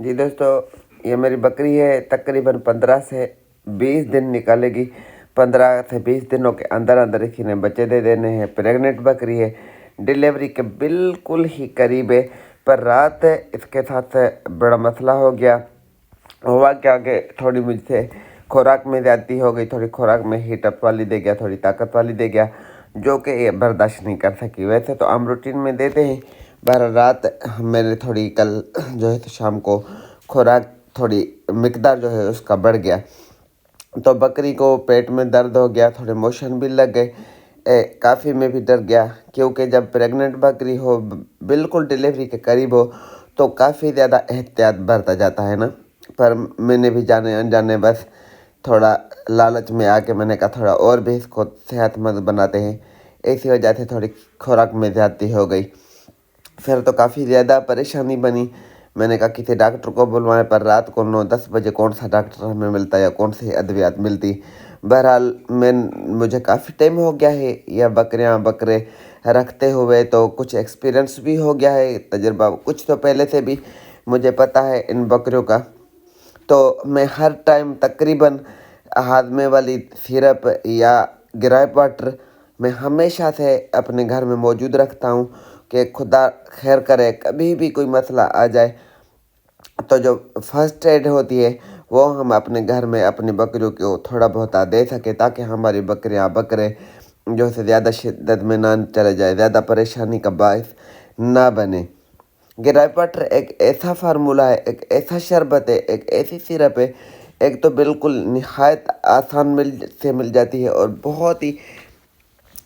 जी दोस्तों, ये मेरी बकरी है। तकरीबन 15 से 20 दिन निकालेगी। 15 से 20 दिनों के अंदर अंदर इसी ने बच्चे दे देने हैं। प्रेग्नेंट बकरी है, डिलीवरी के बिल्कुल ही करीब है। पर रात इसके साथ बड़ा मसला हो गया। हुआ क्या कि थोड़ी मुझसे खुराक में ज़्यादती हो गई। थोड़ी खुराक में हीटअप वाली दे गया, थोड़ी ताकत वाली दे गया, जो कि ये बर्दाश्त नहीं कर सकी। वैसे तो हम रूटीन में देते हैं, पर रात मैंने थोड़ी कल जो है तो शाम को खुराक थोड़ी मिकदार जो है उसका बढ़ गया, तो बकरी को पेट में दर्द हो गया, थोड़े मोशन भी लग गए। काफ़ी मैं भी डर गया, क्योंकि जब प्रेग्नेंट बकरी हो, बिल्कुल डिलीवरी के करीब हो, तो काफ़ी ज़्यादा एहतियात बरता जाता है ना। पर मैंने भी जाने अनजाने बस थोड़ा लालच में आके मैंने कहा थोड़ा और भी इसको सेहतमंद बनाते हैं। इसी वजह से थोड़ी खुराक में ज़्यादती हो गई। फिर तो काफ़ी ज़्यादा परेशानी बनी। मैंने कहा किसी डॉक्टर को बुलवाएं, पर रात को 9-10 बजे कौन सा डॉक्टर हमें मिलता है या कौन सी अद्वियात मिलती। बहरहाल मुझे काफ़ी टाइम हो गया है यह बकरियां बकरे रखते हुए, तो कुछ एक्सपीरियंस भी हो गया है, तजुर्बा कुछ तो पहले से भी मुझे पता है इन बकरियों का। तो मैं हर टाइम तकरीबन हाजमे वाली सिरप या ग्रेप वाटर मैं हमेशा से अपने घर में मौजूद रखता हूँ, कि खुदा खैर करे कभी भी कोई मसला आ जाए तो जो फर्स्ट एड होती है वो हम अपने घर में अपनी बकरियों को थोड़ा बहुत दे सके, ताकि हमारी बकरियां बकरे जो है ज़्यादा शिद्दत में ना चले जाए, ज़्यादा परेशानी का बायस ना बने। ग्रेप वाटर एक ऐसा फार्मूला है, एक ऐसा शरबत है, एक ऐसी सिरप है, एक तो बिल्कुल निहायत आसान मिल जाती है, और बहुत ही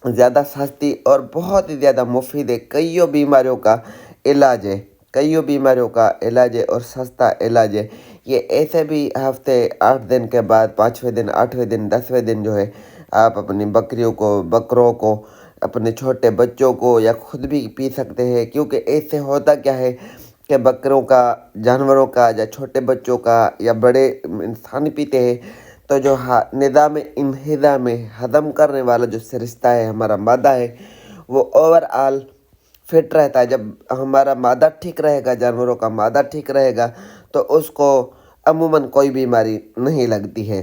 ज़्यादा सस्ती और बहुत ही ज़्यादा मुफीद है। कईयों बीमारियों का इलाज है, कईयों बीमारियों का इलाज है और सस्ता इलाज है। ये ऐसे भी हफ्ते 8 दिन के बाद 5वें दिन 8वें दिन 10वें दिन जो है आप अपनी बकरियों को बकरों को अपने छोटे बच्चों को या खुद भी पी सकते हैं। क्योंकि ऐसे होता क्या है कि बकरों का, जानवरों का या छोटे बच्चों का या बड़े इंसान पीते हैं, तो जो निज़ाम इन्हिज़ा में हज़म करने वाला जो सरिश्ता है, हमारा मादा है, वो ओवरऑल फिट रहता है। जब हमारा मादा ठीक रहेगा, जानवरों का मादा ठीक रहेगा, तो उसको अमूमन कोई बीमारी नहीं लगती है।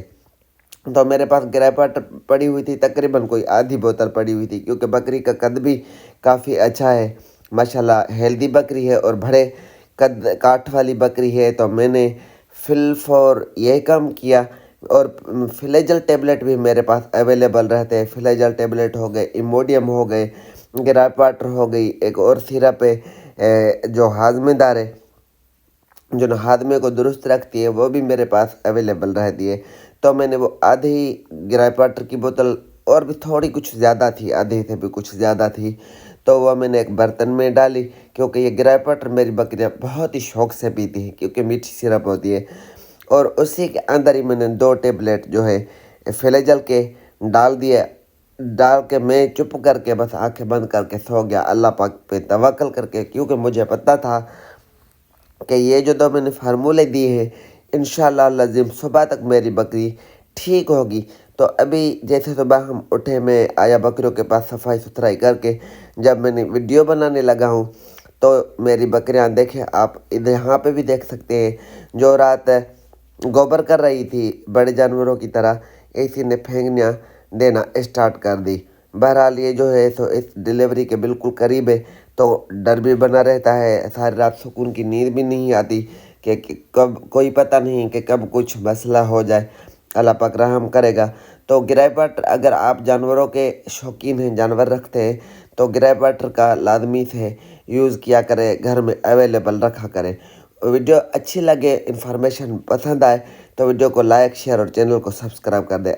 तो मेरे पास ग्रेप वाटर पड़ी हुई थी, तकरीबन कोई आधी बोतल पड़ी हुई थी, क्योंकि बकरी का कद भी काफ़ी अच्छा है, माशाल्लाह हेल्दी बकरी है और बड़े कद काठ वाली बकरी है। तो मैंने फिलफॉर ये काम किया, और फ्लेजल टेबलेट भी मेरे पास अवेलेबल रहते हैं। फ्लेजल टेबलेट हो गए, इमोडियम हो गए, ग्रेप वाटर हो गई, एक और सिरप है जो हाजमेदार है, जो हाजमे को दुरुस्त रखती है, वो भी मेरे पास अवेलेबल रहती है। तो मैंने वो आधी ग्रेप वाटर की बोतल, और भी थोड़ी कुछ ज़्यादा थी, आधे से भी कुछ ज़्यादा थी, तो वह मैंने एक बर्तन में डाली, क्योंकि ये ग्रेप वाटर मेरी बकरियाँ बहुत ही शौक से पीती हैं, क्योंकि मीठी सिरप होती है। और उसी के अंदर ही मैंने 2 टेबलेट जो है फ्लेजल के डाल दिए। डाल के मैं चुप करके बस आंखें बंद करके सो गया, अल्लाह पाक पे तवक्ल करके, क्योंकि मुझे पता था कि ये जो 2 मैंने फार्मूले दिए हैं, इंशाअल्लाह लाज़िम सुबह तक मेरी बकरी ठीक होगी। तो अभी जैसे सुबह हम उठे, मैं आया बकरियों के पास सफाई सुथराई करके, जब मैंने वीडियो बनाने लगा हूँ, तो मेरी बकरियाँ देखें आप, इधर यहाँ पे भी देख सकते हैं, जो रात गोबर कर रही थी बड़े जानवरों की तरह, इसी ने फेंकनियाँ देना स्टार्ट कर दी। बहरहाल ये जो है तो इस डिलीवरी के बिल्कुल करीब है, तो डर भी बना रहता है, सारी रात सुकून की नींद भी नहीं आती कि कब, कोई पता नहीं कि कब कुछ मसला हो जाए, अल्लाह पाक रहम करेगा। तो ग्रेप वाटर, अगर आप जानवरों के शौकीन हैं, जानवर रखते हैं, तो ग्रेप वाटर का लाजमी से यूज़ किया करें, घर में अवेलेबल रखा करें। वीडियो अच्छी लगे, इन्फॉर्मेशन पसंद आए, तो वीडियो को लाइक शेयर और चैनल को सब्सक्राइब कर दें।